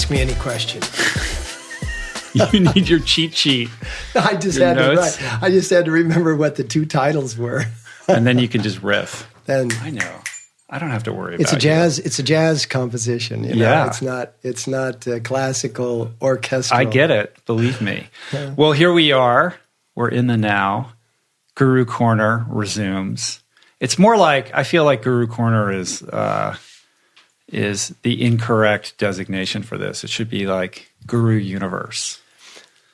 Ask me any question. You need your cheat sheet. I just had to remember what the two titles were. And then you can just riff. Then I know. I don't have to worry it's about it. It's a jazz composition. You know? Yeah. It's not classical orchestral. I get it. Believe me. Well, here we are. We're in the now. Guru Corner resumes. It's more like, I feel like Guru Corner is the incorrect designation for this. It should be like Guru Universe.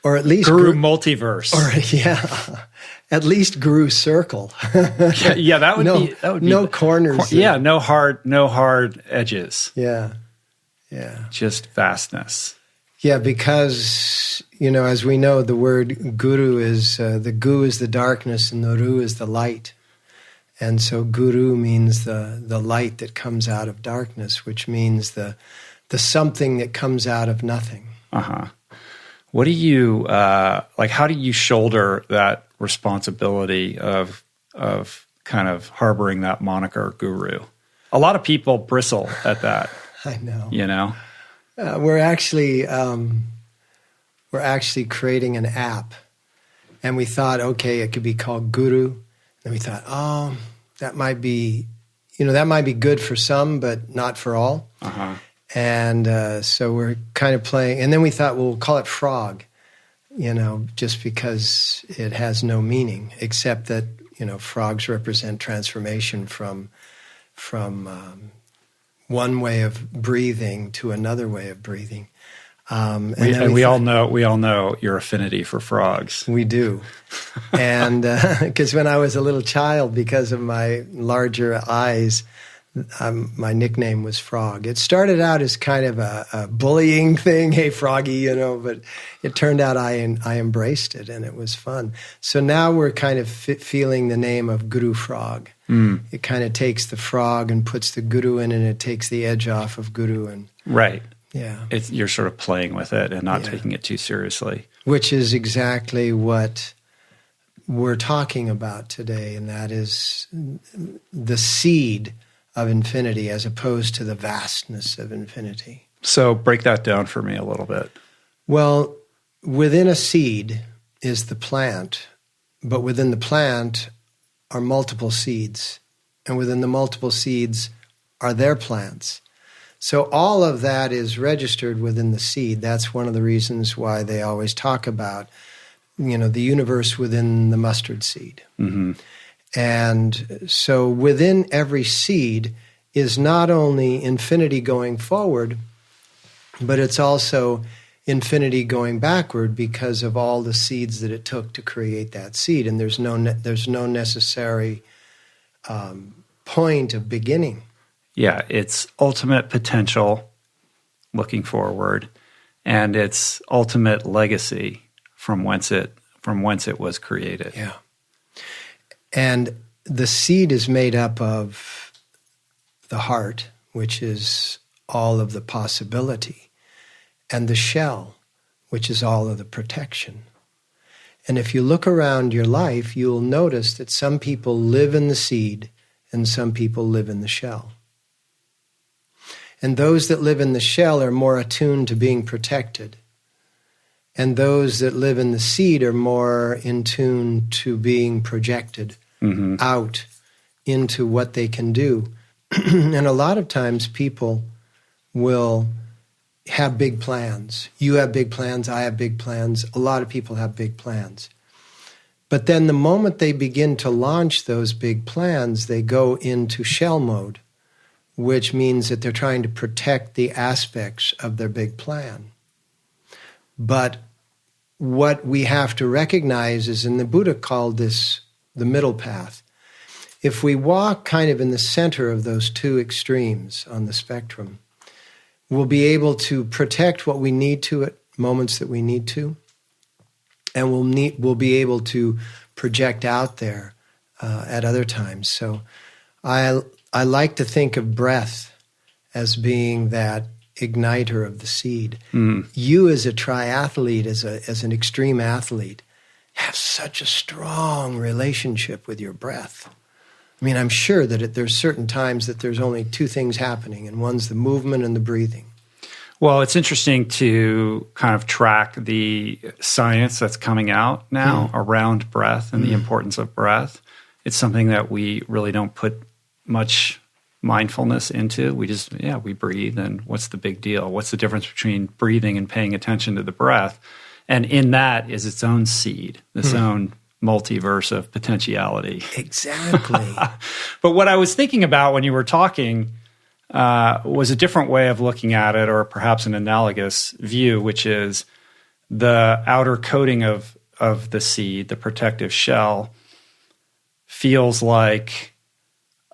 Or at least Guru Multiverse. Or at least Guru Circle. yeah, that would be no corners. Yeah, no hard edges. Yeah. Just vastness. Yeah, because as we know, the word guru is the gu is the darkness and the ru is the light, and so guru means the light that comes out of darkness, which means the something that comes out of nothing. What do you how do you shoulder that responsibility of kind of harboring that moniker guru? A lot of people bristle at that. I know. We're actually creating an app, and we thought, okay, it could be called Guru. And we thought, that might be good for some, but not for all. And so we're kind of playing. And then we thought, well, we'll call it Frog, just because it has no meaning, except that, frogs represent transformation from one way of breathing to another way of breathing. We all know your affinity for frogs. We do. And because when I was a little child, because of my larger eyes, my nickname was Frog. It started out as kind of a bullying thing, hey, Froggy, but it turned out I embraced it, and it was fun. So now we're kind of feeling the name of Guru Frog. It kind of takes the frog and puts the guru in, and it takes the edge off of guru. And right. Yeah. You're sort of playing with it and not taking it too seriously. Which is exactly what we're talking about today, and that is the seed of infinity as opposed to the vastness of infinity. So break that down for me a little bit. Well, within a seed is the plant, but within the plant are multiple seeds, and within the multiple seeds are their plants. So all of that is registered within the seed. That's one of the reasons why they always talk about, the universe within the mustard seed. And so within every seed is not only infinity going forward, but it's also infinity going backward because of all the seeds that it took to create that seed. And there's no necessary point of beginning. Yeah, it's ultimate potential looking forward, and its ultimate legacy from whence it was created. Yeah. And the seed is made up of the heart, which is all of the possibility, and the shell, which is all of the protection. And if you look around your life, you'll notice that some people live in the seed and some people live in the shell. And those that live in the shell are more attuned to being protected. And those that live in the seed are more in tune to being projected out into what they can do. And a lot of times people will have big plans. You have big plans, I have big plans. A lot of people have big plans. But then the moment they begin to launch those big plans, they go into shell mode, which means that they're trying to protect the aspects of their big plan. But what we have to recognize is, and the Buddha called this the middle path. If we walk kind of in the center of those two extremes on the spectrum, we'll be able to protect what we need to at moments that we need to, and we'll be able to project out there at other times. So I like to think of breath as being that igniter of the seed. You as a triathlete, as an extreme athlete, have such a strong relationship with your breath. I mean, I'm sure that there's certain times that there's only two things happening, and one's the movement and the breathing. Well, it's interesting to kind of track the science that's coming out now around breath and the importance of breath. It's something that we really don't put much mindfulness into. We just, we breathe, and what's the big deal? What's the difference between breathing and paying attention to the breath? And in that is its own seed, its own multiverse of potentiality. Exactly. But what I was thinking about when you were talking was a different way of looking at it, or perhaps an analogous view, which is the outer coating of the seed, the protective shell, feels like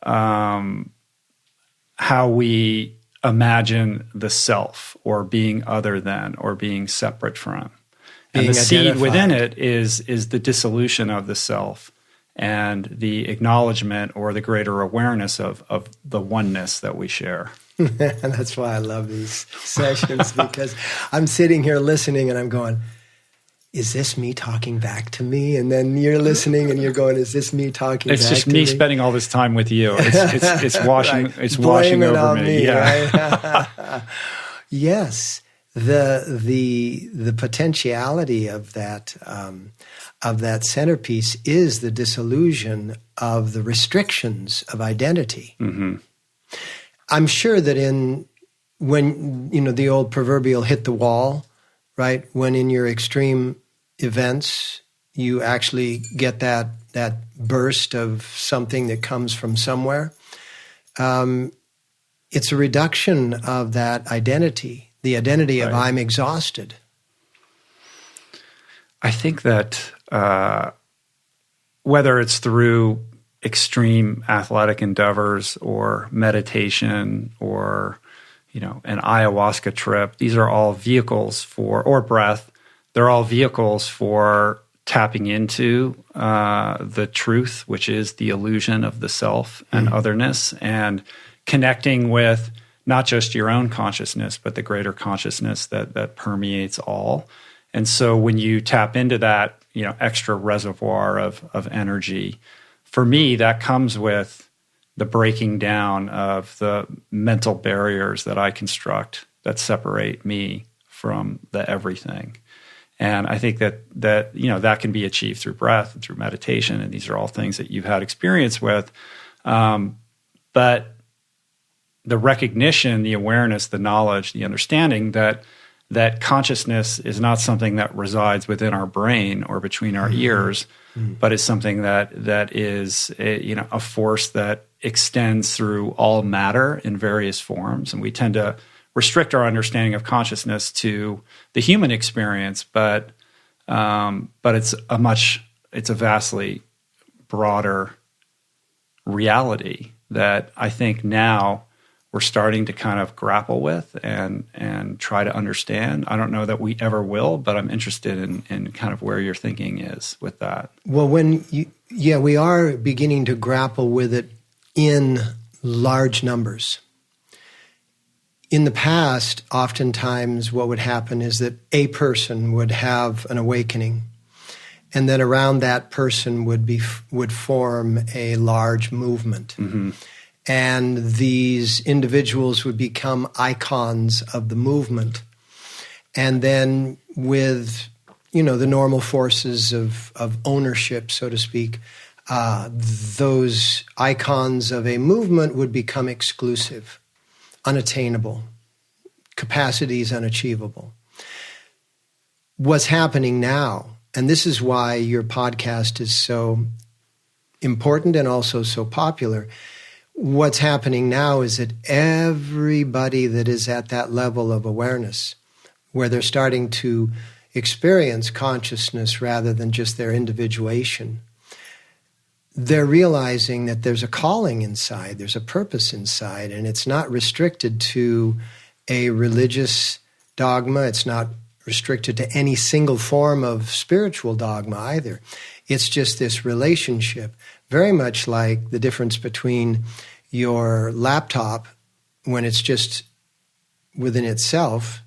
how we imagine the self, or being other than, or being separate from. And the seed within it is the dissolution of the self and the acknowledgement or the greater awareness of the oneness that we share. That's why I love these sessions, because I'm sitting here listening and I'm going, is this me talking back to me? And then you're listening and you're going, is this me talking back to me? It's just me spending all this time with you. It's washing right. It's washing over me. Yeah. Right? Yes. The potentiality of that centerpiece is the dissolution of the restrictions of identity. Mm-hmm. I'm sure that when the old proverbial hit the wall, right? When in your extreme events you actually get that burst of something that comes from somewhere, it's a reduction of that identity. The identity of I'm exhausted. I think that whether it's through extreme athletic endeavors or meditation or an ayahuasca trip, these are all vehicles or breath. They're all vehicles for tapping into the truth, which is the illusion of the self and otherness, and connecting with not just your own consciousness, but the greater consciousness that permeates all. And so when you tap into that, extra reservoir of energy, for me, that comes with the breaking down of the mental barriers that I construct that separate me from the everything. And I think that can be achieved through breath and through meditation, and these are all things that you've had experience with. But the recognition, the awareness, the knowledge, the understanding that consciousness is not something that resides within our brain or between our ears, but is something that is a force that extends through all matter in various forms. And we tend to restrict our understanding of consciousness to the human experience, but it's a vastly broader reality that I think now we're starting to kind of grapple with and try to understand. I don't know that we ever will, but I'm interested in kind of where your thinking is with that. Well, we are beginning to grapple with it in large numbers. In the past, oftentimes what would happen is that a person would have an awakening, and then around that person would form a large movement. Mm-hmm. And these individuals would become icons of the movement. And then with, the normal forces of ownership, so to speak, those icons of a movement would become exclusive, unattainable, capacities unachievable. What's happening now, and this is why your podcast is so important and also so popular, what's happening now is that everybody that is at that level of awareness, where they're starting to experience consciousness rather than just their individuation, they're realizing that there's a calling inside, there's a purpose inside, and it's not restricted to a religious dogma. It's not restricted to any single form of spiritual dogma either. It's just this relationship, very much like the difference between your laptop when it's just within itself,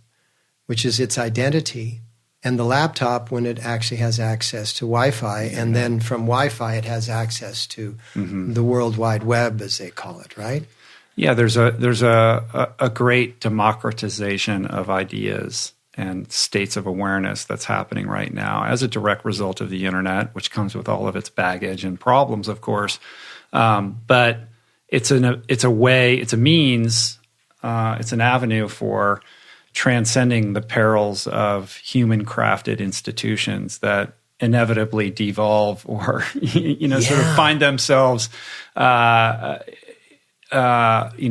which is its identity, and the laptop when it actually has access to Wi-Fi, and then from Wi-Fi it has access to the World Wide Web, as they call it, right? Yeah, there's a great democratization of ideas and states of awareness that's happening right now as a direct result of the internet, which comes with all of its baggage and problems, of course. But it's a way, it's a means, it's an avenue for transcending the perils of human-crafted institutions that inevitably devolve or sort of find themselves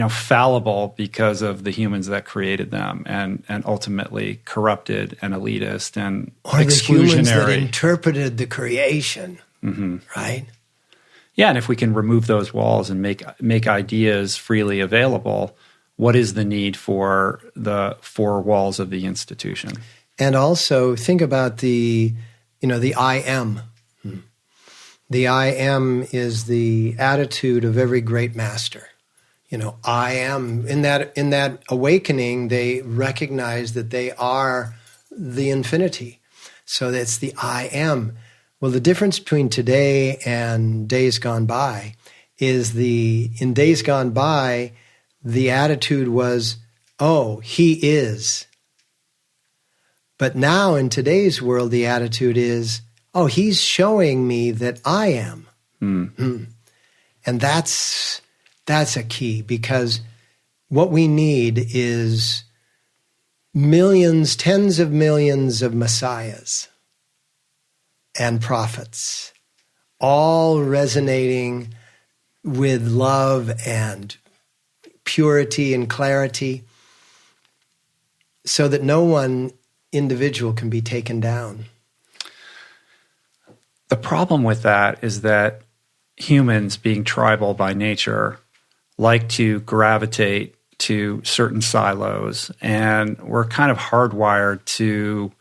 fallible because of the humans that created them, and ultimately corrupted and elitist and or exclusionary. The humans that interpreted the creation, right? Yeah, and if we can remove those walls and make ideas freely available, what is the need for the four walls of the institution? And also think about the I am. The I am is the attitude of every great master. I am. In that awakening, they recognize that they are the infinity. So that's the I am. Well, the difference between today and days gone by is in days gone by, the attitude was, oh, he is. But now in today's world, the attitude is, oh, he's showing me that I am. And that's a key, because what we need is millions, tens of millions of messiahs and prophets, all resonating with love and purity and clarity, so that no one individual can be taken down. The problem with that is that humans, being tribal by nature, like to gravitate to certain silos, and we're kind of hardwired to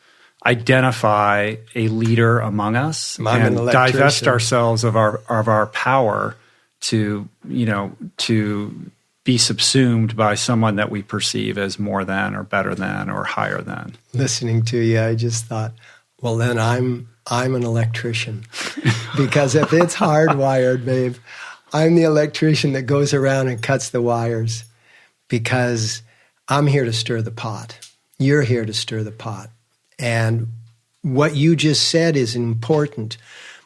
identify a leader among us and divest ourselves of our power to be subsumed by someone that we perceive as more than or better than or higher than. Listening to you, I just thought, well, then I'm an electrician. Because if it's hardwired, babe, I'm the electrician that goes around and cuts the wires, because I'm here to stir the pot. You're here to stir the pot. And what you just said is important,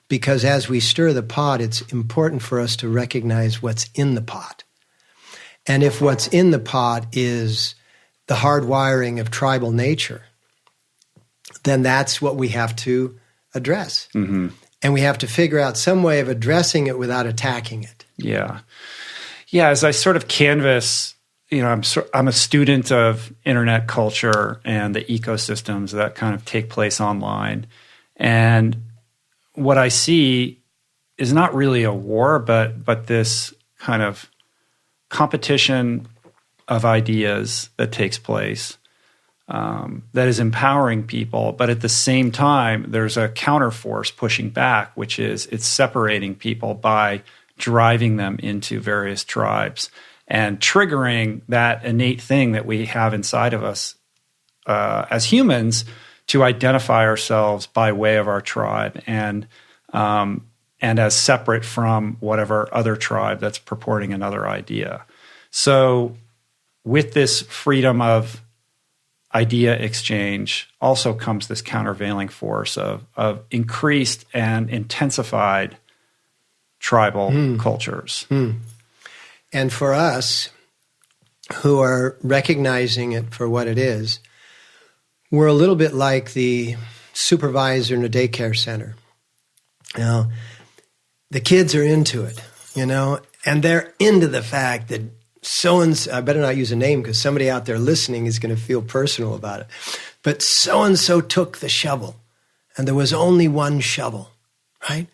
because as we stir the pot, it's important for us to recognize what's in the pot. And if what's in the pot is the hardwiring of tribal nature, then that's what we have to address. And we have to figure out some way of addressing it without attacking it. Yeah. As I sort of canvass, I'm a student of internet culture and the ecosystems that kind of take place online. And what I see is not really a war, but this kind of competition of ideas that takes place, that is empowering people, but at the same time, there's a counterforce pushing back, which is it's separating people by driving them into various tribes and triggering that innate thing that we have inside of us as humans to identify ourselves by way of our tribe and as separate from whatever other tribe that's purporting another idea. So with this freedom of idea exchange also comes this countervailing force of increased and intensified tribal cultures. And for us who are recognizing it for what it is, we're a little bit like the supervisor in a daycare center. The kids are into it, and they're into the fact that so-and-so, I better not use a name because somebody out there listening is going to feel personal about it, but so-and-so took the shovel, and there was only one shovel, right?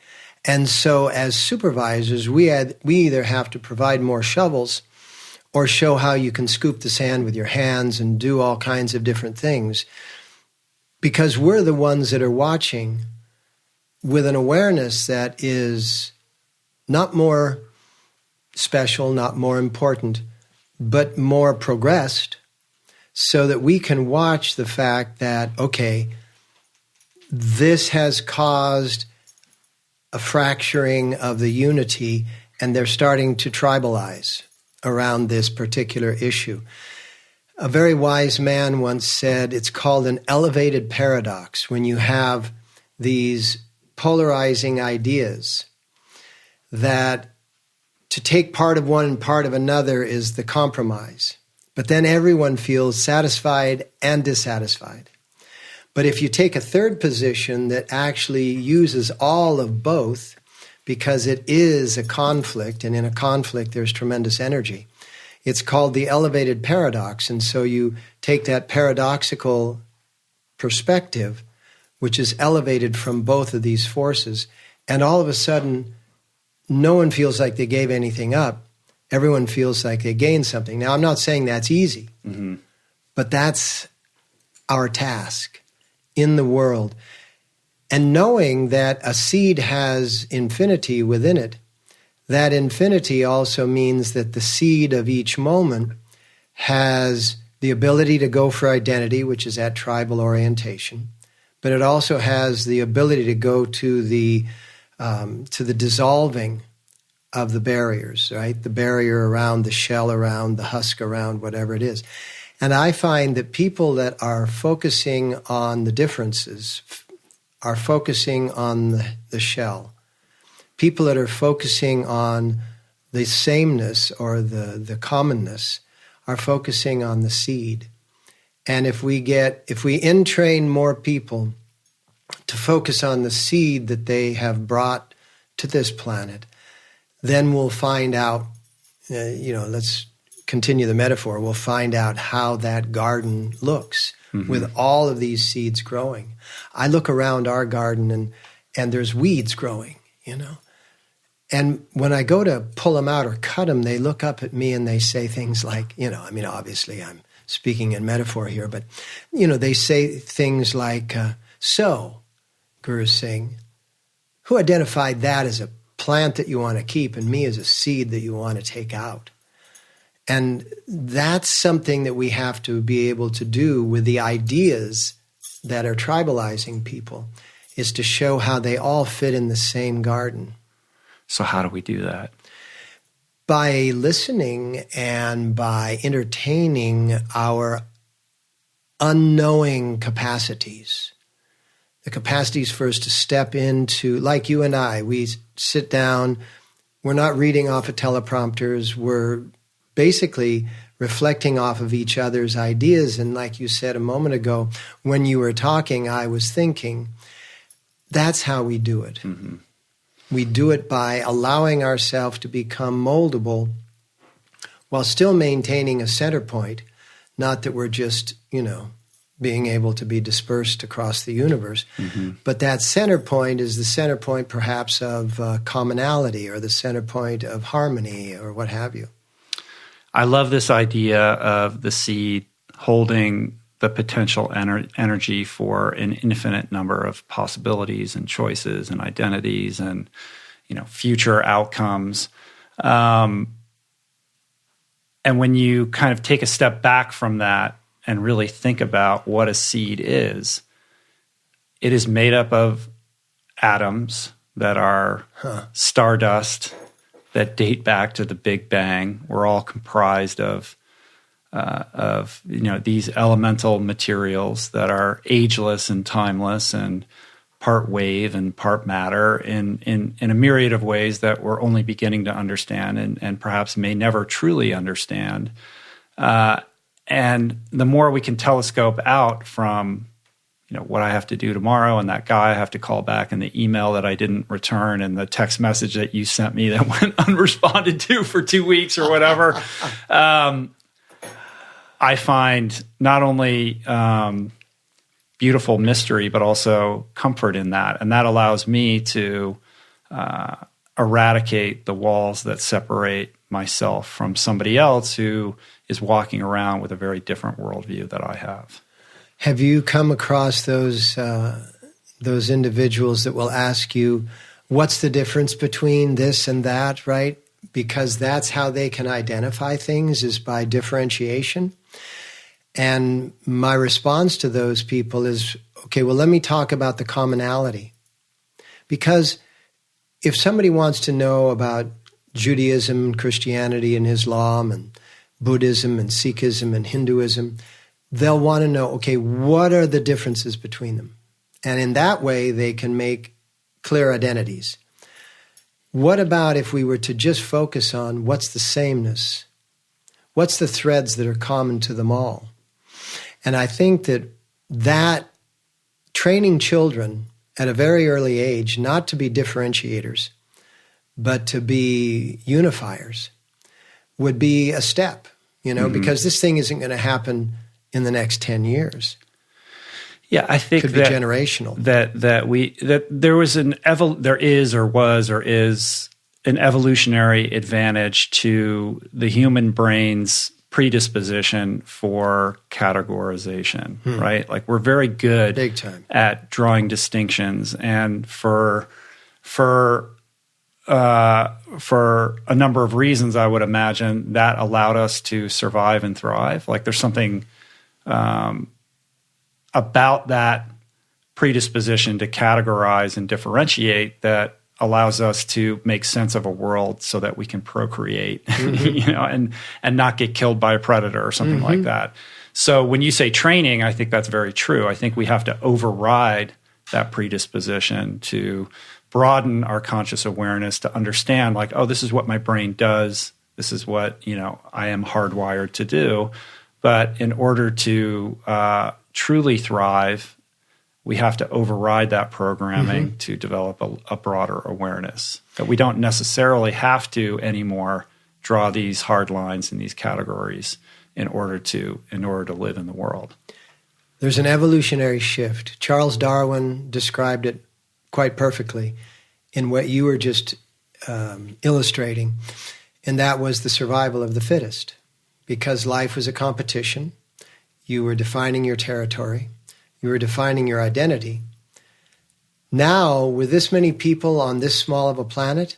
And so as supervisors, we either have to provide more shovels or show how you can scoop the sand with your hands and do all kinds of different things, because we're the ones that are watching with an awareness that is not more special, not more important, but more progressed, so that we can watch the fact that, okay, this has caused a fracturing of the unity and they're starting to tribalize. around this particular issue. A very wise man once said it's called an elevated paradox when you have these polarizing ideas, that to take part of one and part of another is the compromise. But then everyone feels satisfied and dissatisfied. But if you take a third position that actually uses all of both, because it is a conflict, and in a conflict there's tremendous energy, it's called the elevated paradox. And so you take that paradoxical perspective, which is elevated from both of these forces, and all of a sudden, no one feels like they gave anything up. Everyone feels like they gained something. Now, I'm not saying that's easy, but that's our task in the world. And knowing that a seed has infinity within it, that infinity also means that the seed of each moment has the ability to go for identity, which is that tribal orientation, but it also has the ability to go to the dissolving of the barriers, right? The barrier around, the shell around, the husk around, whatever it is. And I find that people that are focusing on the differences are focusing on the shell. People that are focusing on the sameness or the commonness are focusing on the seed. And if we entrain more people to focus on the seed that they have brought to this planet, then we'll find out, let's continue the metaphor, we'll find out how that garden looks with all of these seeds growing. I look around our garden and there's weeds growing, And when I go to pull them out or cut them, they look up at me and they say things like, obviously I'm speaking in metaphor here, but, they say things like, so, Guru Singh, who identified that as a plant that you want to keep and me as a seed that you want to take out? And that's something that we have to be able to do with the ideas that are tribalizing people, is to show how they all fit in the same garden. So how do we do that? By listening and by entertaining our unknowing capacities. The capacities for us to step into, like you and I, we sit down, we're not reading off of teleprompters, we're basically reflecting off of each other's ideas. And like you said a moment ago, when you were talking, I was thinking, that's how we do it. We do it by allowing ourselves to become moldable while still maintaining a center point, not that we're just, being able to be dispersed across the universe. But that center point is the center point perhaps of commonality, or the center point of harmony, or what have you. I love this idea of the seed holding the potential energy for an infinite number of possibilities and choices and identities and, future outcomes. And when you kind of take a step back from that and really think about what a seed is, it is made up of atoms that are stardust, that date back to the Big Bang. We're all comprised of these elemental materials that are ageless and timeless, and part wave and part matter in a myriad of ways that we're only beginning to understand and perhaps may never truly understand. And the more we can telescope out from what I have to do tomorrow, and that guy I have to call back, and the email that I didn't return, and the text message that you sent me that went unresponded to for 2 weeks or whatever, I find not only beautiful mystery, but also comfort in that. And that allows me to eradicate the walls that separate myself from somebody else who is walking around with a very different worldview that I have. Have you come across those individuals that will ask you, what's the difference between this and that, right? Because that's how they can identify things, is by differentiation. And my response to those people is, okay, well, let me talk about the commonality. Because if somebody wants to know about Judaism and Christianity and Islam and Buddhism and Sikhism and Hinduism, they'll want to know, okay, what are the differences between them? And in that way, they can make clear identities. What about if we were to just focus on what's the sameness? What's the threads that are common to them all? And I think that training children at a very early age not to be differentiators, but to be unifiers would be a step, because this thing isn't going to happen in the next 10 years. Yeah, I think could be generational. That there is an evolutionary advantage to the human brain's predisposition for categorization, right? Like we're very good Big time. at drawing distinctions, and for a number of reasons, I would imagine that allowed us to survive and thrive. Like there's something about that predisposition to categorize and differentiate that allows us to make sense of a world so that we can procreate, and not get killed by a predator or something like that. So when you say training, I think that's very true. I think we have to override that predisposition to broaden our conscious awareness to understand, like, oh, this is what my brain does. This is what, I am hardwired to do. But in order to truly thrive, we have to override that programming to develop a broader awareness. That we don't necessarily have to anymore draw these hard lines and these categories in order to live in the world. There's an evolutionary shift. Charles Darwin described it quite perfectly in what you were just illustrating, and that was the survival of the fittest. Because life was a competition, you were defining your territory, you were defining your identity. Now, with this many people on this small of a planet,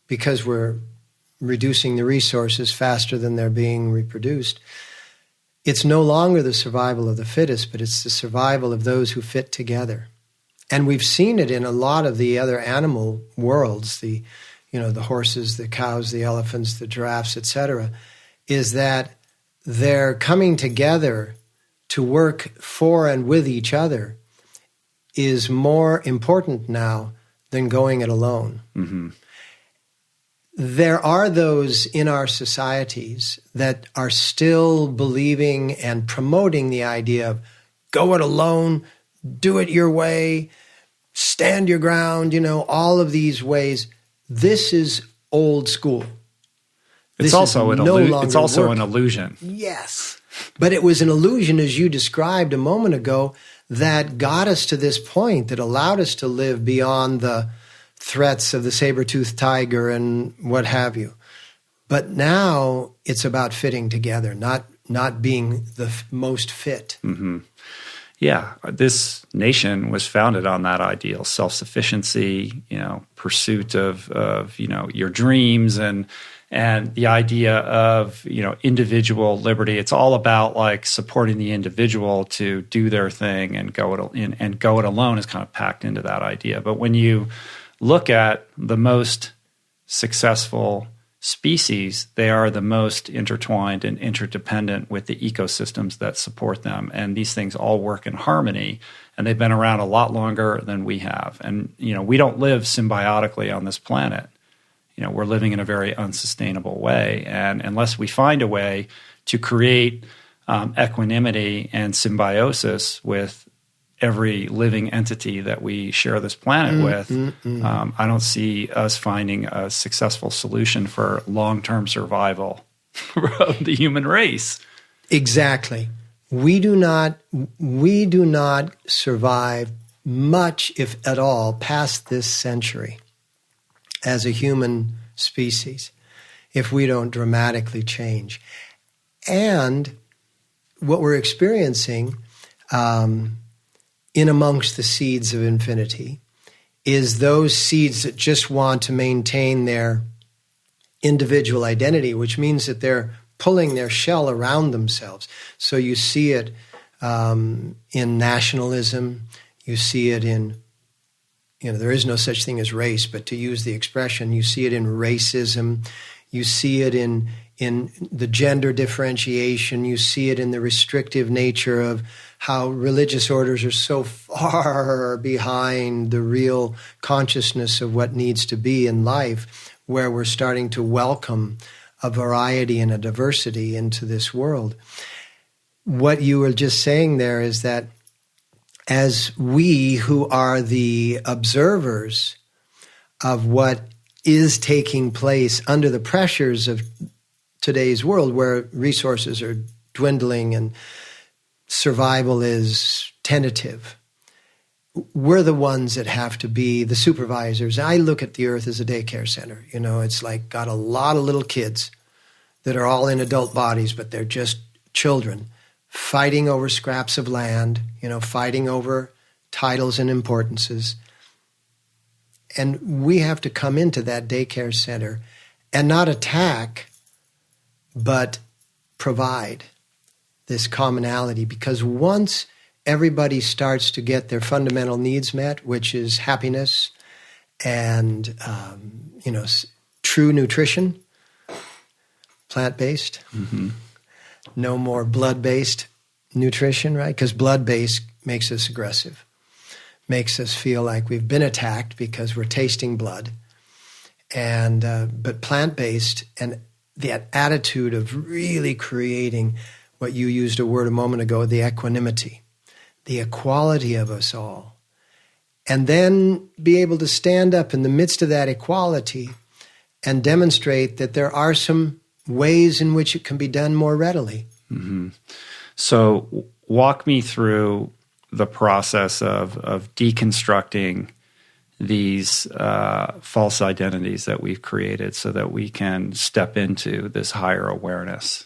because we're reducing the resources faster than they're being reproduced, it's no longer the survival of the fittest, but it's the survival of those who fit together. And we've seen it in a lot of the other animal worlds, the horses, the cows, the elephants, the giraffes, etc., is that they're coming together to work for and with each other is more important now than going it alone. There are those in our societies that are still believing and promoting the idea of go it alone, do it your way, stand your ground, all of these ways. This is old school. It's also an illusion. Yes. But it was an illusion, as you described a moment ago, that got us to this point, that allowed us to live beyond the threats of the saber-toothed tiger and what have you. But now it's about fitting together, not being the most fit. Yeah, this nation was founded on that ideal: self-sufficiency, pursuit of your dreams, and the idea of individual liberty. It's all about like supporting the individual to do their thing, and go it alone is kind of packed into that idea. But when you look at the most successful species, they are the most intertwined and interdependent with the ecosystems that support them. And these things all work in harmony, and they've been around a lot longer than we have. And, we don't live symbiotically on this planet. We're living in a very unsustainable way. And unless we find a way to create equanimity and symbiosis with every living entity that we share this planet with, I don't see us finding a successful solution for long-term survival of the human race. Exactly. We do not survive much, if at all, past this century as a human species if we don't dramatically change. And what we're experiencing in amongst the seeds of infinity is those seeds that just want to maintain their individual identity, which means that they're pulling their shell around themselves. So you see it in nationalism, you see it in there is no such thing as race, but to use the expression, you see it in racism, you see it in the gender differentiation, you see it in the restrictive nature of how religious orders are so far behind the real consciousness of what needs to be in life, where we're starting to welcome a variety and a diversity into this world. What you were just saying there is that as we who are the observers of what is taking place under the pressures of today's world, where resources are dwindling and survival is tentative, we're the ones that have to be the supervisors. I look at the earth as a daycare center. It's like got a lot of little kids that are all in adult bodies, but they're just children fighting over scraps of land, fighting over titles and importances. And we have to come into that daycare center and not attack, but provide this commonality. Because once everybody starts to get their fundamental needs met, which is happiness and, true nutrition, plant-based, no more blood-based nutrition, right? Because blood-based makes us aggressive, makes us feel like we've been attacked because we're tasting blood. But plant-based and that attitude of really creating what you used a word a moment ago, the equanimity, the equality of us all. And then be able to stand up in the midst of that equality and demonstrate that there are some ways in which it can be done more readily. Mm-hmm. So walk me through the process of deconstructing these false identities that we've created so that we can step into this higher awareness.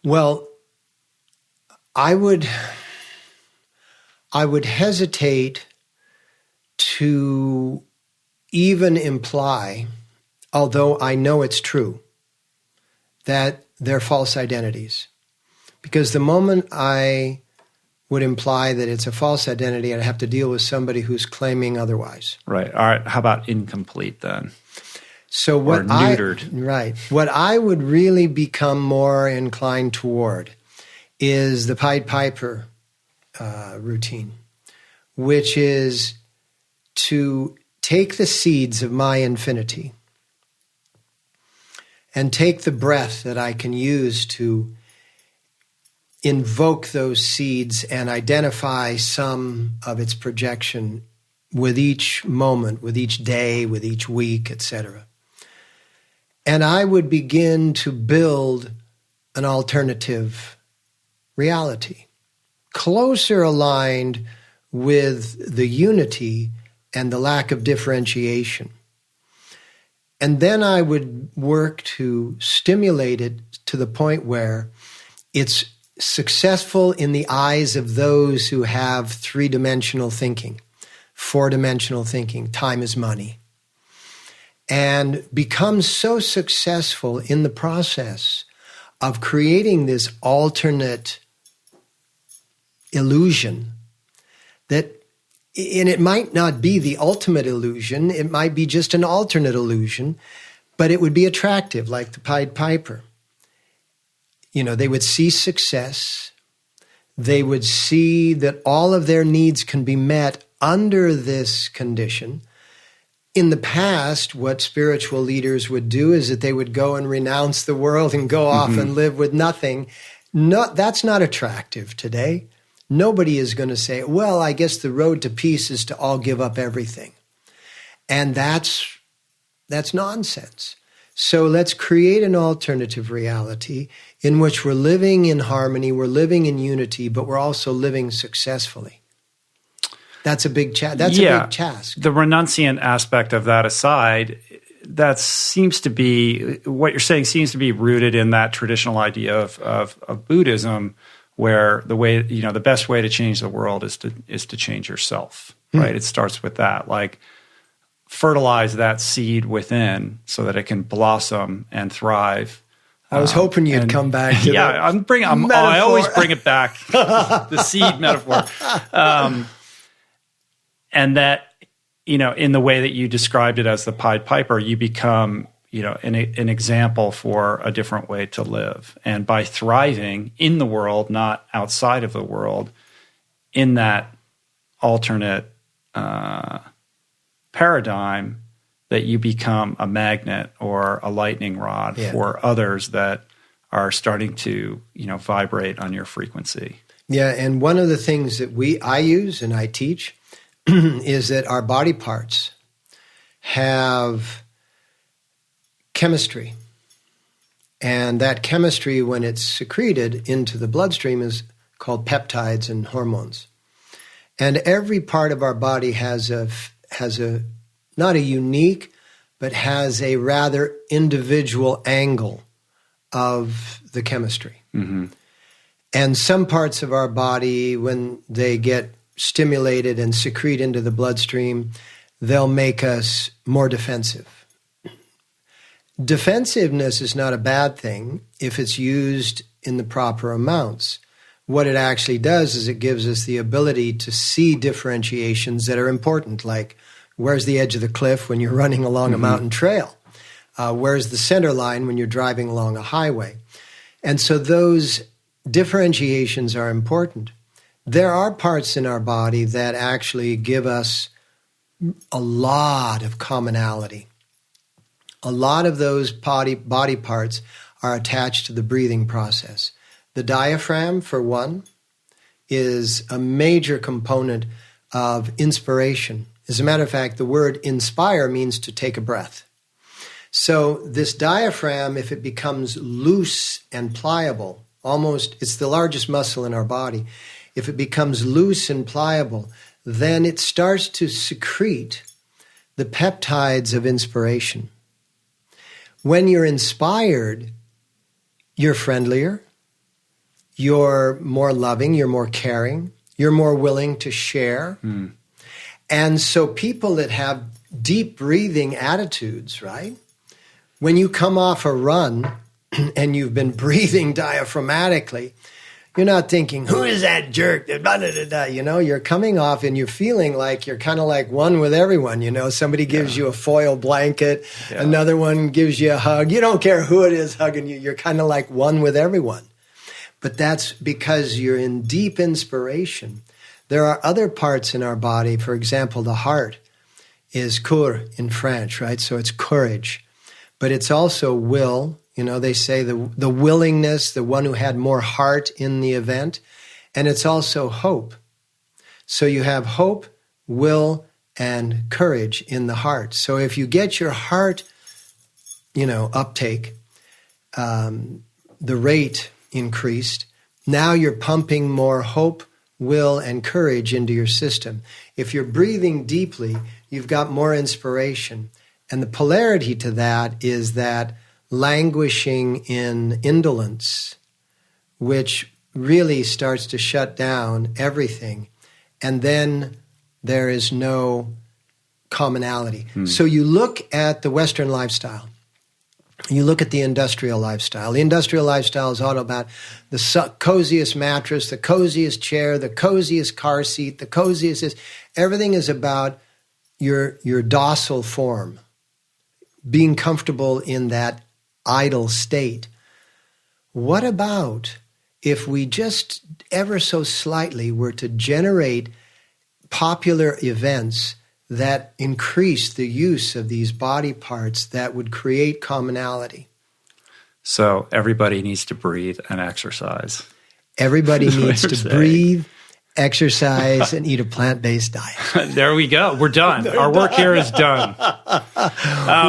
Well, I would hesitate to even imply, although I know it's true, that they're false identities. Because the moment I would imply that it's a false identity, I'd have to deal with somebody who's claiming otherwise. Right. All right. How about incomplete then? So what or neutered. What I would really become more inclined toward is the Pied Piper routine, which is to take the seeds of my infinity and take the breath that I can use to invoke those seeds and identify some of its projection with each moment, with each day, with each week, etc. And I would begin to build an alternative reality, closer aligned with the unity and the lack of differentiation. And then I would work to stimulate it to the point where it's successful in the eyes of those who have three-dimensional thinking, four-dimensional thinking, time is money, and becomes so successful in the process of creating this alternate illusion that, and it might not be the ultimate illusion, it might be just an alternate illusion, but it would be attractive, like the Pied Piper. They would see success. They would see that all of their needs can be met under this condition. In the past, what spiritual leaders would do is that they would go and renounce the world and go off and live with nothing. No, that's not attractive today. Nobody is going to say, well, I guess the road to peace is to all give up everything. And that's nonsense. So let's create an alternative reality in which we're living in harmony, we're living in unity, but we're also living successfully. That's a big a big task. The renunciant aspect of that aside, that seems to be, what you're saying seems to be rooted in that traditional idea of Buddhism, where the best way to change the world is to change yourself, right? It starts with that, like fertilize that seed within so that it can blossom and thrive. I was hoping you'd come back to that. I always bring it back, the seed metaphor. And that, in the way that you described it as the Pied Piper, you become, an example for a different way to live. And by thriving in the world, not outside of the world, in that alternate paradigm, that you become a magnet or a lightning rod for others that are starting to, vibrate on your frequency. Yeah, and one of the things that I use and I teach is that our body parts have chemistry. And that chemistry, when it's secreted into the bloodstream, is called peptides and hormones. And every part of our body has a not a unique, but has a rather individual angle of the chemistry. Mm-hmm. And some parts of our body, when they get stimulated and secrete into the bloodstream, they'll make us more defensive. Defensiveness is not a bad thing if it's used in the proper amounts. What it actually does is it gives us the ability to see differentiations that are important, like where's the edge of the cliff when you're running along a mountain trail? Where's the center line when you're driving along a highway? And so those differentiations are important. There are parts in our body that actually give us a lot of commonality. A lot of those body parts are attached to the breathing process. The diaphragm, for one, is a major component of inspiration. As a matter of fact, the word inspire means to take a breath. So this diaphragm, if it becomes loose and pliable, it's the largest muscle in our body. If it becomes loose and pliable, then it starts to secrete the peptides of inspiration. When you're inspired, you're friendlier, you're more loving, you're more caring, you're more willing to share. Mm. And so people that have deep breathing attitudes, right? When you come off a run and you've been breathing diaphragmatically, you're not thinking, who is that jerk? You're coming off and you're feeling like you're kind of like one with everyone. Somebody gives you a foil blanket, another one gives you a hug. You don't care who it is hugging you. You're kind of like one with everyone. But that's because you're in deep inspiration. There are other parts in our body. For example, the heart is cœur in French, right? So it's courage. But it's also will. They say the willingness, the one who had more heart in the event. And it's also hope. So you have hope, will, and courage in the heart. So if you get your heart, uptake, the rate increased, now you're pumping more hope, will, and courage into your system. If you're breathing deeply, you've got more inspiration. And the polarity to that is that languishing in indolence, which really starts to shut down everything. And then there is no commonality. So you look at the Western lifestyle. You look at the industrial lifestyle. The industrial lifestyle is all about the coziest mattress, the coziest chair, the coziest car seat, the coziest... Everything is about your docile form, being comfortable in that idle state. What about if we just ever so slightly were to generate popular events that increase the use of these body parts that would create commonality? So everybody needs to breathe and exercise. Everybody needs to breathe, exercise, and eat a plant-based diet. There we go. We're done. Our work here is done.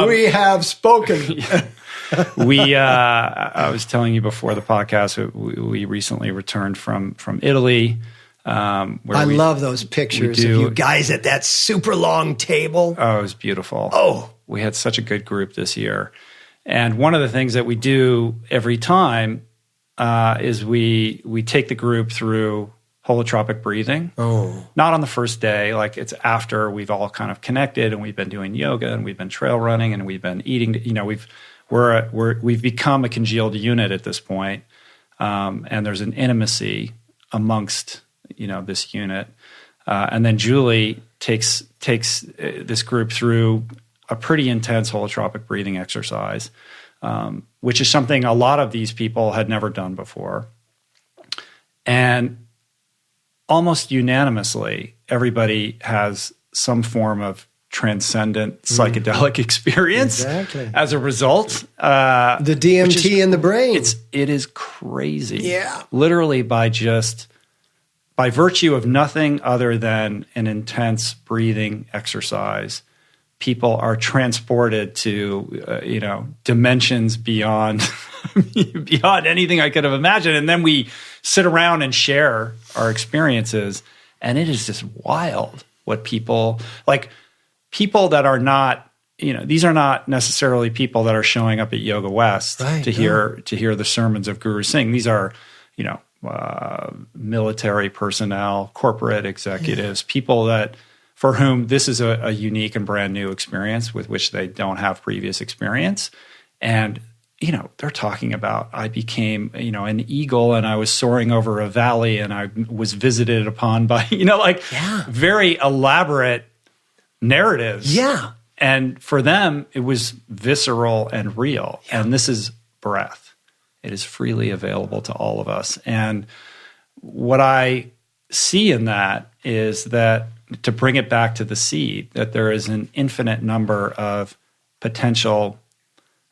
We have spoken. I was telling you before the podcast, we recently returned from Italy. I love those pictures of you guys at that super long table. Oh, it was beautiful. Oh, we had such a good group this year. And one of the things that we do every time is we take the group through holotropic breathing. Oh, not on the first day. Like it's after we've all kind of connected and we've been doing yoga and we've been trail running and we've been eating. We've become a congealed unit at this point, and there's an intimacy amongst this unit. And then Julie takes this group through a pretty intense holotropic breathing exercise, which is something a lot of these people had never done before. And almost unanimously, everybody has some form of transcendent psychedelic experience as a result. The DMT in the brain. It is crazy. Yeah. Literally by virtue of nothing other than an intense breathing exercise, people are transported to, dimensions beyond anything I could have imagined. And then we sit around and share our experiences. And it is just wild what people that are not, these are not necessarily people that are showing up at Yoga West to hear the sermons of Guru Singh. These are, military personnel, corporate executives, people for whom this is a unique and brand new experience with which they don't have previous experience. And, they're talking about, I became, an eagle and I was soaring over a valley and I was visited upon by, very elaborate narratives. Yeah. And for them, it was visceral and real. Yeah. And this is breath. It is freely available to all of us. And what I see in that is that, to bring it back to the seed, that there is an infinite number of potential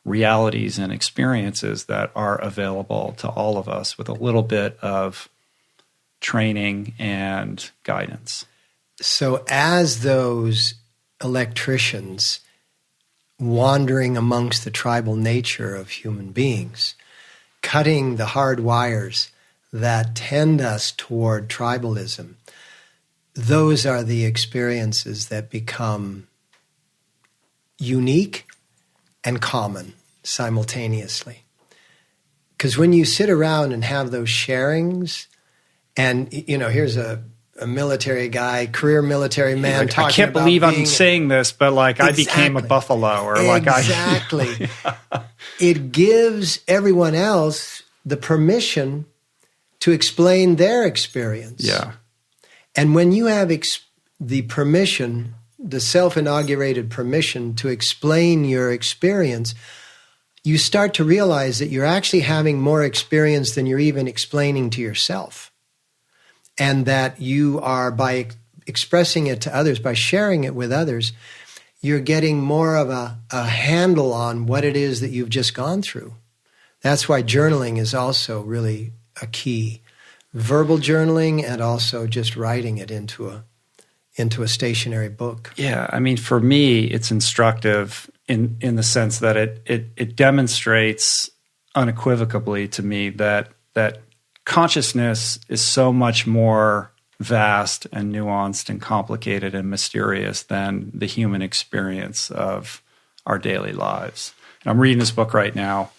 realities and experiences that are available to all of us with a little bit of training and guidance. So as those electricians wandering amongst the tribal nature of human beings, cutting the hard wires that tend us toward tribalism, those are the experiences that become unique and common simultaneously. Because when you sit around and have those sharings, and here's a military guy, career military man talking about, I can't believe I'm saying this, but I became a buffalo, or exactly. It gives everyone else the permission to explain their experience. Yeah. And when you have the permission, the self-inaugurated permission to explain your experience, you start to realize that you're actually having more experience than you're even explaining to yourself. And that you are, by expressing it to others, by sharing it with others, you're getting more of a handle on what it is that you've just gone through. That's why journaling is also really a key. Verbal journaling, and also just writing it into a stationary book. Yeah, I mean, for me, it's instructive in the sense that it demonstrates unequivocally to me that consciousness is so much more vast and nuanced and complicated and mysterious than the human experience of our daily lives. And I'm reading this book right now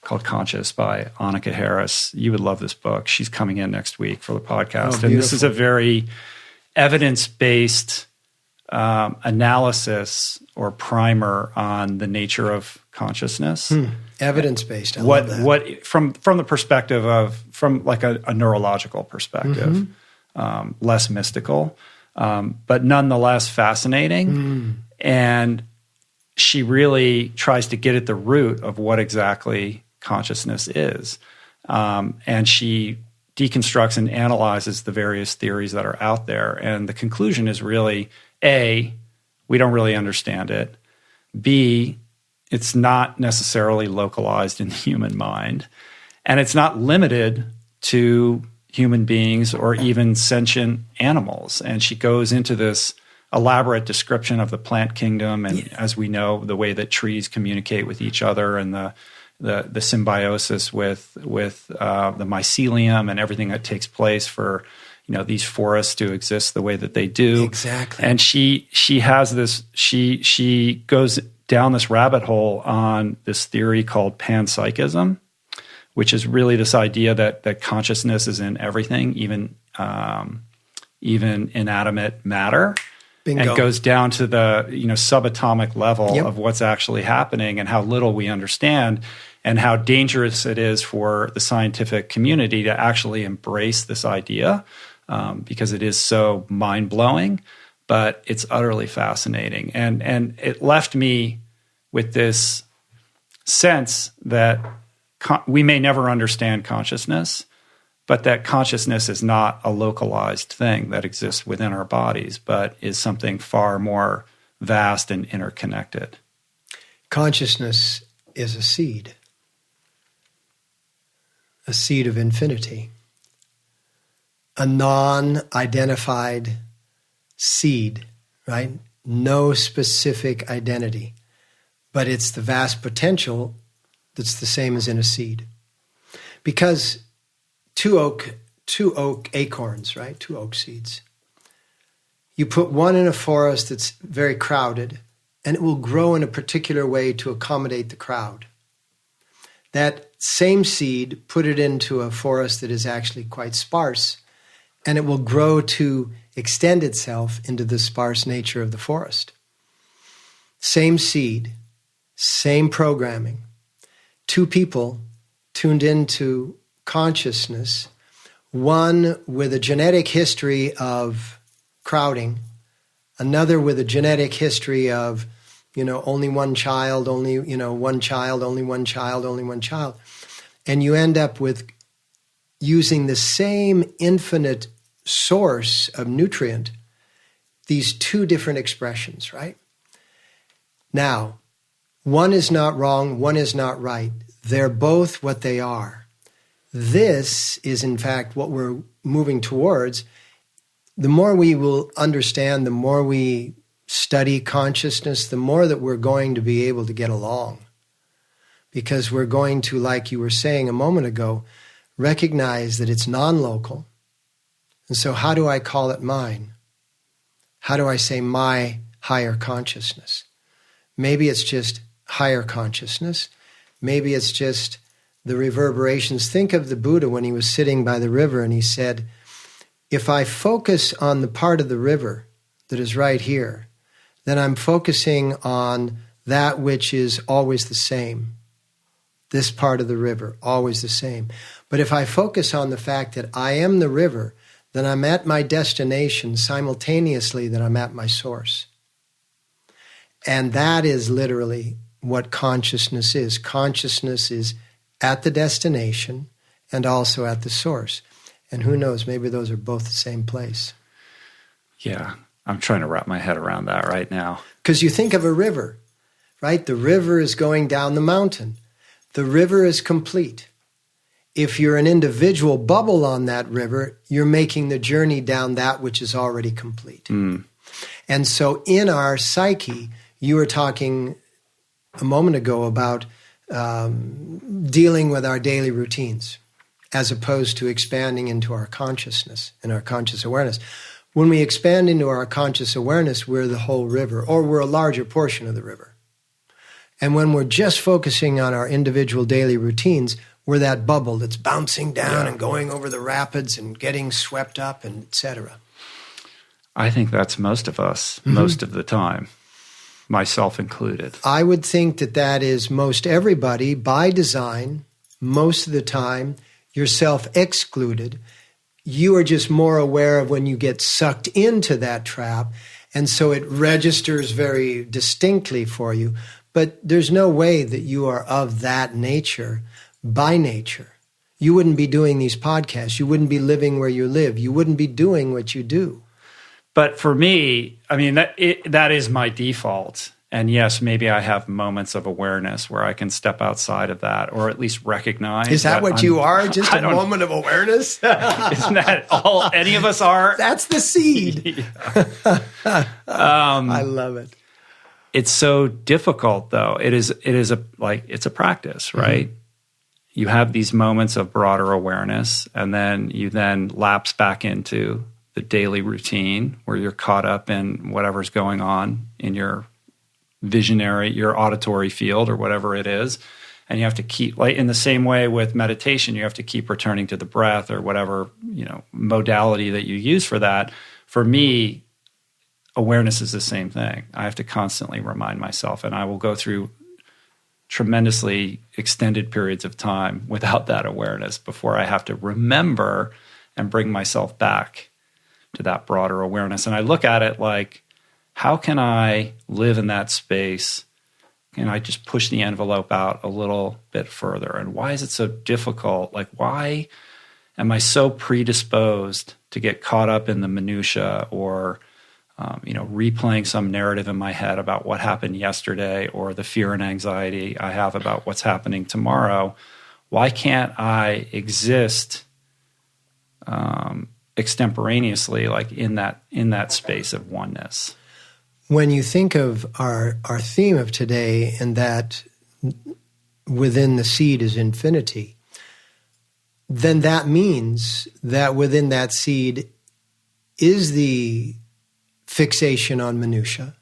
called Conscious by Annika Harris. You would love this book. She's coming in next week for the podcast. And this is a very evidence-based analysis or primer on the nature of consciousness. Evidence-based. I love that. What from the perspective of, from like a neurological perspective, less mystical, but nonetheless fascinating. And she really tries to get at the root of what exactly consciousness is. And she deconstructs and analyzes the various theories that are out there. And the conclusion is really, A, we don't really understand it. B, it's not necessarily localized in the human mind. And it's not limited to human beings or even sentient animals. And she goes into this elaborate description of the plant kingdom, and as we know, the way that trees communicate with each other, and the symbiosis with the mycelium and everything that takes place for these forests to exist the way that they do. Exactly. And she has this. She goes down this rabbit hole on this theory called panpsychism, which is really this idea that consciousness is in everything, even inanimate matter. Bingo. And goes down to the subatomic level of what's actually happening and how little we understand, and how dangerous it is for the scientific community to actually embrace this idea because it is so mind-blowing, but it's utterly fascinating. And it left me with this sense that we may never understand consciousness, but that consciousness is not a localized thing that exists within our bodies, but is something far more vast and interconnected. Consciousness is a seed of infinity, a non-identified seed, right? No specific identity, but it's the vast potential that's the same as in a seed. Because two oak acorns, right? 2 oak seeds. You put one in a forest that's very crowded, and it will grow in a particular way to accommodate the crowd. That same seed, put it into a forest that is actually quite sparse, and it will grow to extend itself into the sparse nature of the forest. Same seed, same programming. 2 people tuned into consciousness, one with a genetic history of crowding, another with a genetic history of, only one child, only one child. And you end up with using the same infinite source of nutrient, these 2 different expressions, right? Now, one is not wrong, one is not right. They're both what they are. This is, in fact, what we're moving towards. The more we will understand, the more we study consciousness, the more that we're going to be able to get along. Because we're going to, like you were saying a moment ago, recognize that it's non-local. And so how do I call it mine? How do I say my higher consciousness? Maybe it's just higher consciousness. Maybe it's just the reverberations. Think of the Buddha when he was sitting by the river and he said, if I focus on the part of the river that is right here, then I'm focusing on that which is always the same. This part of the river, always the same. But if I focus on the fact that I am the river, then I'm at my destination simultaneously that I'm at my source. And that is literally what consciousness is. Consciousness is at the destination and also at the source. And who knows, maybe those are both the same place. Yeah, I'm trying to wrap my head around that right now. Because you think of a river, right? The river is going down the mountain. The river is complete. If you're an individual bubble on that river, you're making the journey down that which is already complete. And so in our psyche, you were talking a moment ago about dealing with our daily routines as opposed to expanding into our consciousness and our conscious awareness. When we expand into our conscious awareness, we're the whole river, or we're a larger portion of the river. And when we're just focusing on our individual daily routines, we're that bubble that's bouncing down and going over the rapids and getting swept up, and etc. I think that's most of us, most of the time, myself included. I would think that that is most everybody by design, most of the time, yourself excluded. You are just more aware of when you get sucked into that trap, and so it registers very distinctly for you. But there's no way that you are of that nature by nature. You wouldn't be doing these podcasts. You wouldn't be living where you live. You wouldn't be doing what you do. But for me, I mean, that is my default. And yes, maybe I have moments of awareness where I can step outside of that, or at least recognize. Is that what you are? Just a moment of awareness? Isn't that all any of us are? That's the seed. I love it. It's so difficult, though. It's a practice, right? You have these moments of broader awareness, and then you lapse back into the daily routine where you're caught up in whatever's going on in your your auditory field or whatever it is. And you have to keep, like in the same way with meditation, you have to keep returning to the breath or whatever, modality that you use for that. For me, awareness is the same thing. I have to constantly remind myself, and I will go through tremendously extended periods of time without that awareness before I have to remember and bring myself back broader awareness. And I look at it like, how can I live in that space? Can I just push the envelope out a little bit further? And why is it so difficult? Like, why am I so predisposed to get caught up in the minutia or, replaying some narrative in my head about what happened yesterday or the fear and anxiety I have about what's happening tomorrow? Why can't I exist extemporaneously, like in that space of oneness? When you think of our theme of today, and that within the seed is infinity, then that means that within that seed is the fixation on minutia,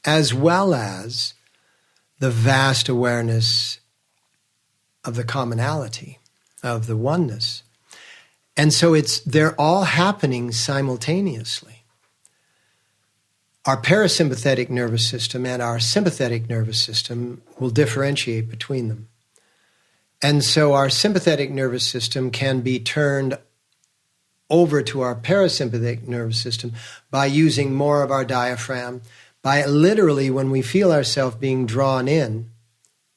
as well as the vast awareness of the commonality, of the oneness. And so they're all happening simultaneously. Our parasympathetic nervous system and our sympathetic nervous system will differentiate between them. And so our sympathetic nervous system can be turned over to our parasympathetic nervous system by using more of our diaphragm, by literally when we feel ourselves being drawn in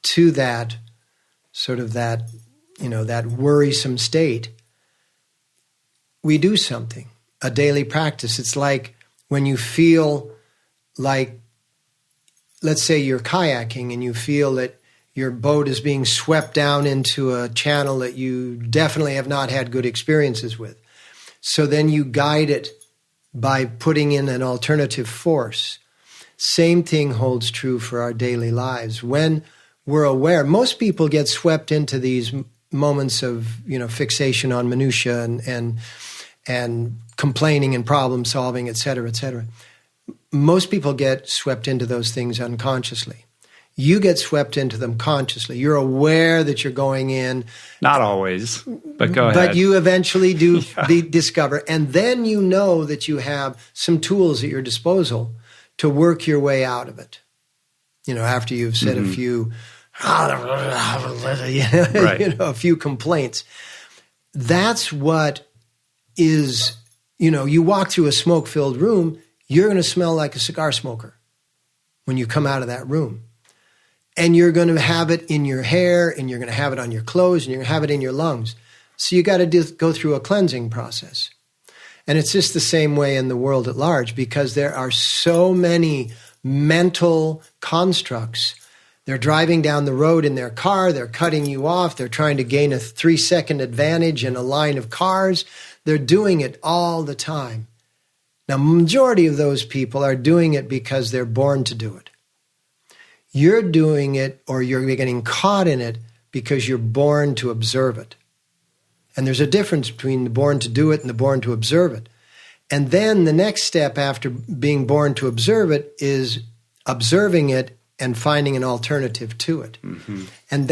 to that sort of that worrisome state, we do something, a daily practice. It's like when you feel like, let's say you're kayaking and you feel that your boat is being swept down into a channel that you definitely have not had good experiences with. So then you guide it by putting in an alternative force. Same thing holds true for our daily lives. When we're aware, most people get swept into these moments of, fixation on minutia and complaining and problem solving, et cetera, et cetera. Most people get swept into those things unconsciously. You get swept into them consciously. You're aware that you're going in. Not always, but go ahead. But you eventually do discover. And then you know that you have some tools at your disposal to work your way out of it. After you've said a few, a few complaints. That's what is, you walk through a smoke-filled room, you're going to smell like a cigar smoker when you come out of that room. And you're going to have it in your hair, and you're going to have it on your clothes, and you're going to have it in your lungs. So you got to go through a cleansing process. And it's just the same way in the world at large, because there are so many mental constructs. They're driving down the road in their car, they're cutting you off, they're trying to gain a 3-second advantage in a line of cars. They're doing it all the time. Now, majority of those people are doing it because they're born to do it. You're doing it, or you're getting caught in it, because you're born to observe it. And there's a difference between the born to do it and the born to observe it. And then the next step after being born to observe it is observing it and finding an alternative to it. Mm-hmm. And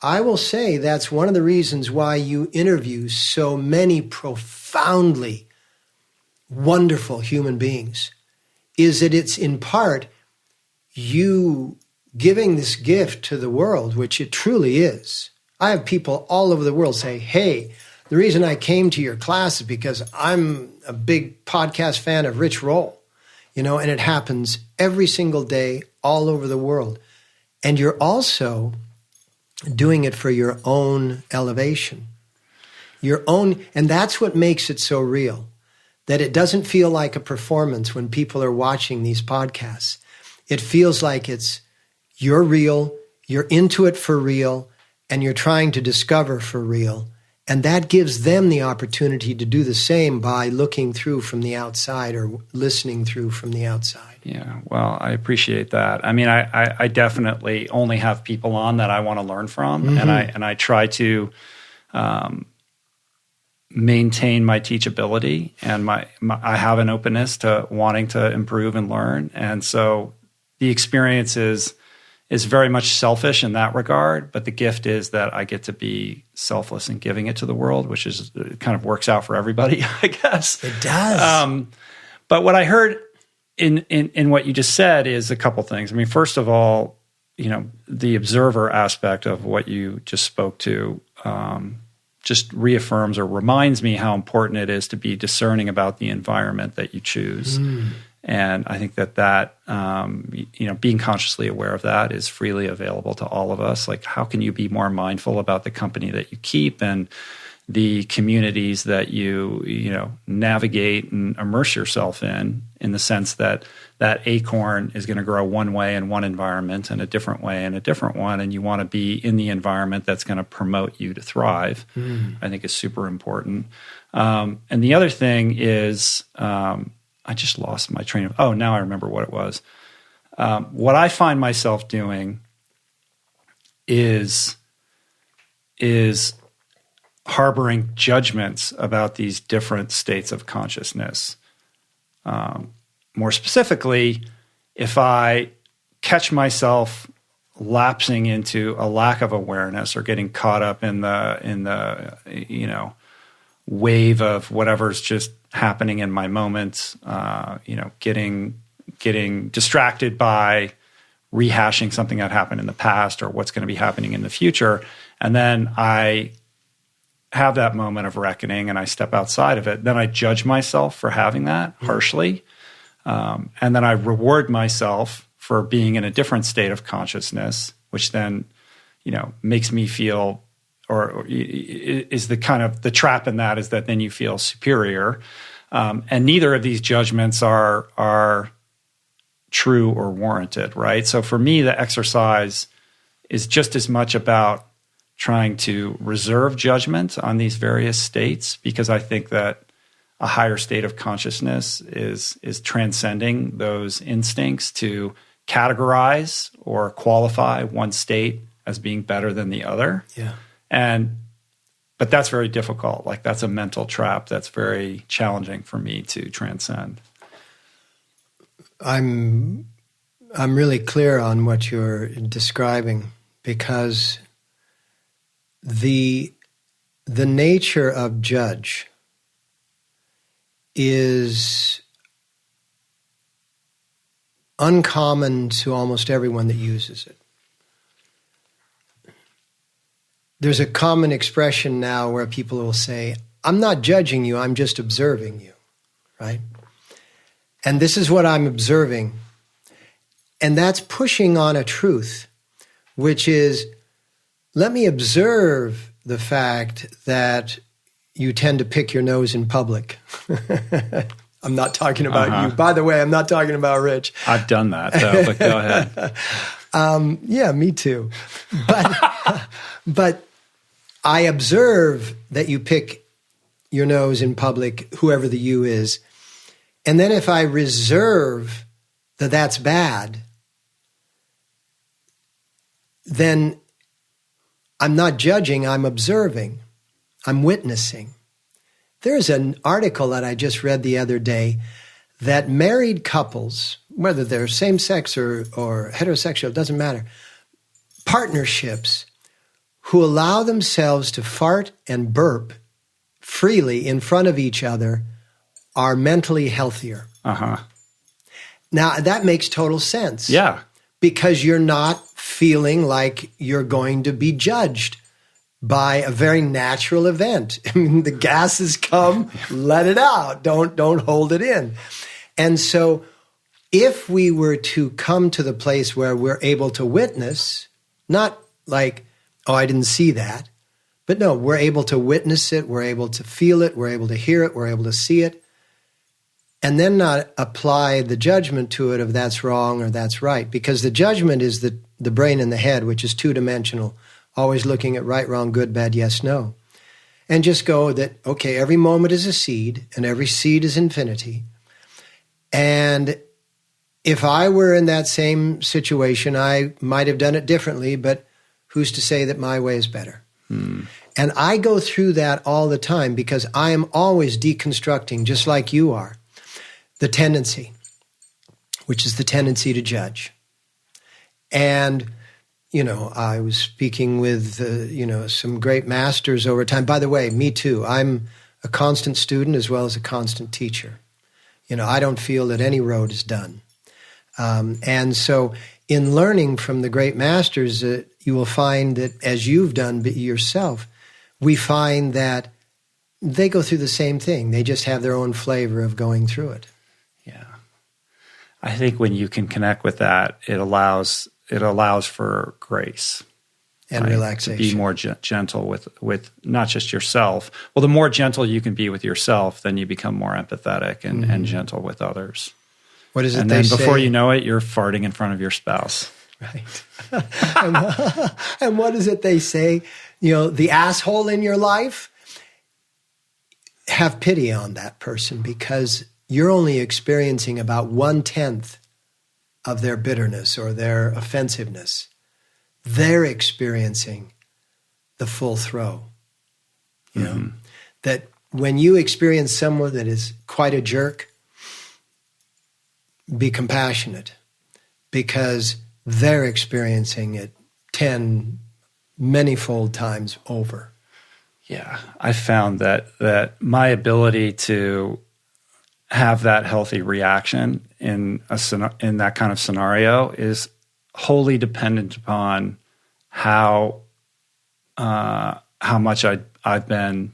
I will say that's one of the reasons why you interview so many profoundly wonderful human beings, is that it's in part you giving this gift to the world, which it truly is. I have people all over the world say, hey, the reason I came to your class is because I'm a big podcast fan of Rich Roll, and it happens every single day all over the world. And you're also doing it for your own elevation, and that's what makes it so real, that it doesn't feel like a performance when people are watching these podcasts. It feels like you're real, you're into it for real, and you're trying to discover for real. And that gives them the opportunity to do the same by looking through from the outside or listening through from the outside. Yeah, well, I appreciate that. I mean, I definitely only have people on that I want to learn from, mm-hmm. and I try to maintain my teachability, and I have an openness to wanting to improve and learn, and so the experience is very much selfish in that regard, but the gift is that I get to be selfless in giving it to the world, which is it kind of works out for everybody, I guess. It does. But what I heard in what you just said is a couple things. I mean, first of all, the observer aspect of what you just spoke to just reaffirms or reminds me how important it is to be discerning about the environment that you choose. And I think that being consciously aware of that is freely available to all of us. Like, how can you be more mindful about the company that you keep and the communities that you navigate and immerse yourself in the sense that that acorn is going to grow one way in one environment and a different way in a different one, and you want to be in the environment that's going to promote you to thrive. I think is super important. And the other thing is, I just lost my train of, now I remember what it was. What I find myself doing is harboring judgments about these different states of consciousness. More specifically, if I catch myself lapsing into a lack of awareness or getting caught up in the wave of whatever's just happening in my moment, getting distracted by rehashing something that happened in the past or what's going to be happening in the future, and then I have that moment of reckoning and I step outside of it, then I judge myself for having that harshly. And then I reward myself for being in a different state of consciousness, which then, makes me feel, or is the kind of the trap in that is that then you feel superior. And neither of these judgments are true or warranted, right? So for me, the exercise is just as much about trying to reserve judgment on these various states, because I think that a higher state of consciousness is transcending those instincts to categorize or qualify one state as being better than the other. Yeah. But that's very difficult. Like, that's a mental trap that's very challenging for me to transcend. I'm really clear on what you're describing, because the nature of judge is uncommon to almost everyone that uses it. There's a common expression now where people will say, I'm not judging you, I'm just observing you, right? And this is what I'm observing. And that's pushing on a truth, which is, let me observe the fact that you tend to pick your nose in public. I'm not talking about you. By the way, I'm not talking about Rich. I've done that, though, but go ahead. Yeah, me too. But I observe that you pick your nose in public, whoever the you is. And then if I reserve that that's bad, then I'm not judging, I'm observing. I'm witnessing. There's an article that I just read the other day that married couples, whether they're same-sex or heterosexual, it doesn't matter, partnerships who allow themselves to fart and burp freely in front of each other are mentally healthier. Now, that makes total sense. Yeah. Because you're not feeling like you're going to be judged by a very natural event. I mean, the gases come, let it out. Don't hold it in. And so if we were to come to the place where we're able to witness, not like, oh, I didn't see that, but no, we're able to witness it, we're able to feel it, we're able to hear it, we're able to see it, and then not apply the judgment to it of that's wrong or that's right. Because the judgment is the brain and the head, which is two-dimensional, always looking at right, wrong, good, bad, yes, no. And just go that, okay, every moment is a seed, and every seed is infinity. And if I were in that same situation, I might have done it differently, but who's to say that my way is better? And I go through that all the time because I am always deconstructing, just like you are, the tendency, which is the tendency to judge. And I was speaking with, some great masters over time. By the way, me too. I'm a constant student as well as a constant teacher. I don't feel that any road is done. And so in learning from the great masters, you will find that as you've done yourself, we find that they go through the same thing. They just have their own flavor of going through it. Yeah. I think when you can connect with that, it allows for grace. And relaxation. To be more gentle with not just yourself. Well, the more gentle you can be with yourself, then you become more empathetic and gentle with others. What is it and they then say? Before you know it, you're farting in front of your spouse. Right. And what is it they say? The asshole in your life, have pity on that person, because you're only experiencing about 1/10 of their bitterness or their offensiveness. They're experiencing the full throw. You know, that when you experience someone that is quite a jerk, be compassionate, because they're experiencing it 10 many-fold times over. Yeah, I found that my ability to have that healthy reaction in that kind of scenario is wholly dependent upon how much I've been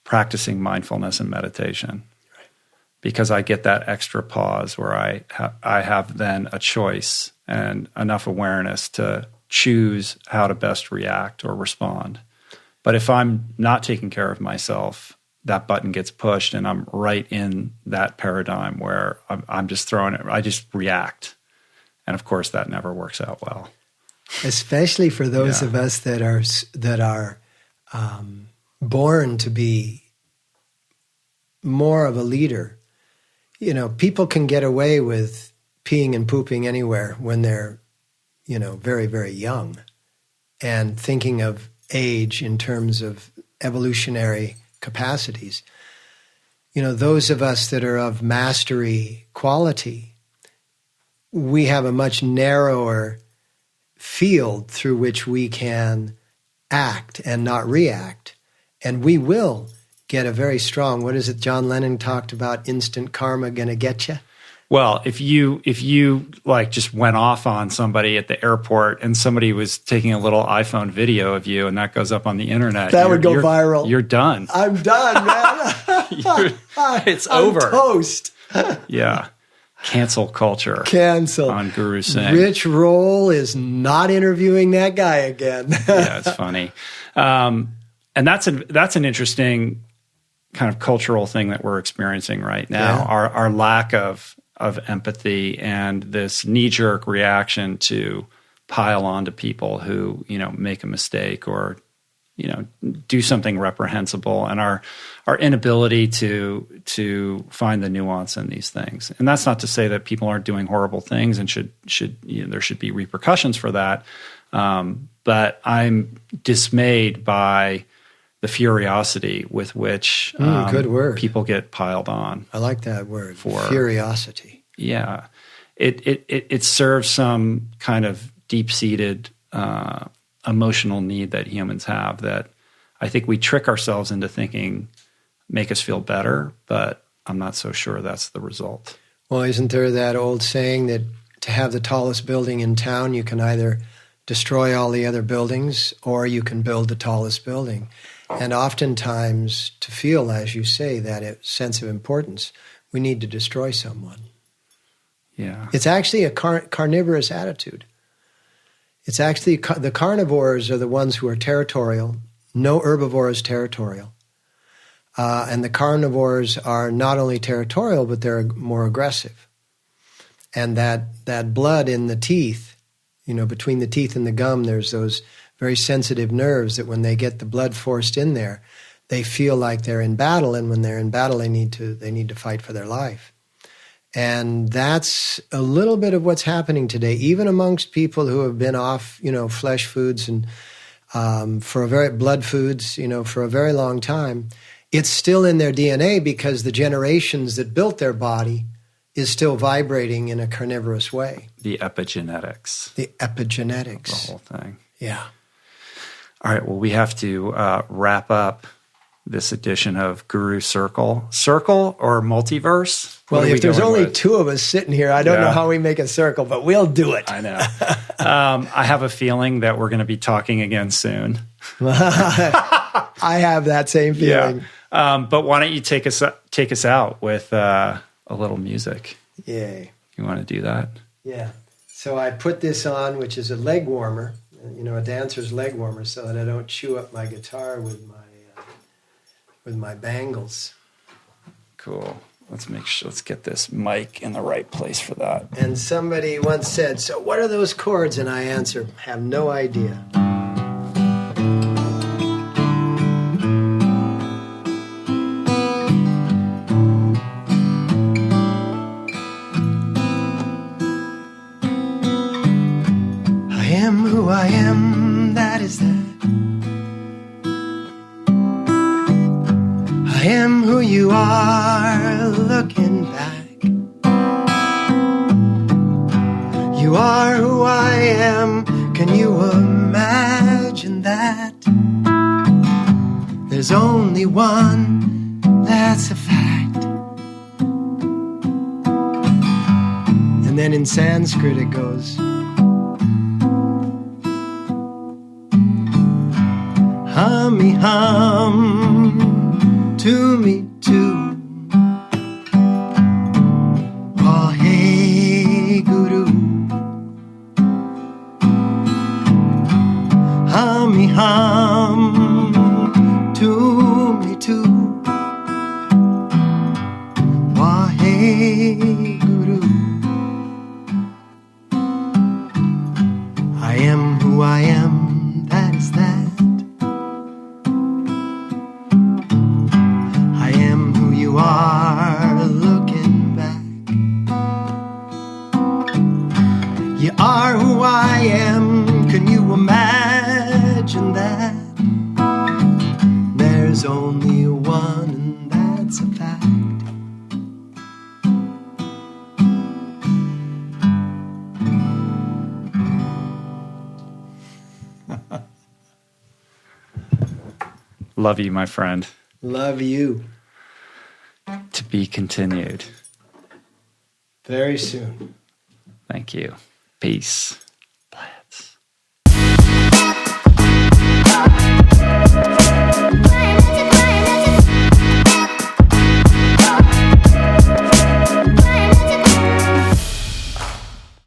practicing mindfulness and meditation. Right. Because I get that extra pause where I have then a choice and enough awareness to choose how to best react or respond. But if I'm not taking care of myself, that button gets pushed and I'm right in that paradigm where I'm just throwing it. I just react. And of course, that never works out well. Especially for those of us that are born to be more of a leader. People can get away with peeing and pooping anywhere when they're, very, very young, and thinking of age in terms of evolutionary capacities. Those of us that are of mastery quality, we have a much narrower field through which we can act and not react. And we will get a very strong, what is it John Lennon talked about, instant karma gonna get you? Well, if you like just went off on somebody at the airport and somebody was taking a little iPhone video of you and that goes up on the internet, that would go viral. You're done. I'm done, man. It's over. I'm toast. Yeah. Cancel culture. Cancel. On Guru Singh. Rich Roll is not interviewing that guy again. Yeah, it's funny. And that's an interesting kind of cultural thing that we're experiencing right now. Yeah. Our lack of empathy and this knee-jerk reaction to pile onto people who, make a mistake or, do something reprehensible, and our inability to find the nuance in these things. And that's not to say that people aren't doing horrible things and should there should be repercussions for that. But I'm dismayed by the furiosity with which good word. People get piled on. I like that word, furiosity. Yeah. It serves some kind of deep-seated emotional need that humans have that I think we trick ourselves into thinking make us feel better, but I'm not so sure that's the result. Well, isn't there that old saying that to have the tallest building in town, you can either destroy all the other buildings or you can build the tallest building? And oftentimes, to feel, as you say, that sense of importance, we need to destroy someone. Yeah. It's actually a carnivorous attitude. It's actually, the carnivores are the ones who are territorial. No herbivore is territorial. And the carnivores are not only territorial, but they're more aggressive. And that blood in the teeth, between the teeth and the gum, there's those very sensitive nerves that when they get the blood forced in there, they feel like they're in battle, and when they're in battle, they need to fight for their life. And that's a little bit of what's happening today, even amongst people who have been off, flesh foods and blood foods, for a very long time. It's still in their DNA because the generations that built their body is still vibrating in a carnivorous way. The epigenetics. The epigenetics. The whole thing. Yeah. All right, well, we have to wrap up this edition of Guru Circle. Circle or multiverse? Well, if there's only two of us sitting here, I don't know how we make a circle, but we'll do it. I know. I have a feeling that we're going to be talking again soon. I have that same feeling. Yeah. But why don't you take us out with a little music? Yay. You want to do that? Yeah. So I put this on, which is a leg warmer, a dancer's leg warmer, so that I don't chew up my guitar with my bangles. Cool. Let's get this mic in the right place for that. And somebody once said, "So what are those chords?" And I answered, "Have no idea." I am who I am, that is that. I am who you are, looking back. You are who I am, can you imagine that? There's only one, that's a fact. And then in Sanskrit it goes, hummy hum, to me too. Oh hey guru, hummy hum, to me too. Oh hey guru, I am who I am, that is that. You are looking back. You are who I am. Can you imagine that? There's only one, and that's a fact. Love you, my friend. Love you. To be continued. Very soon. Thank you. Peace.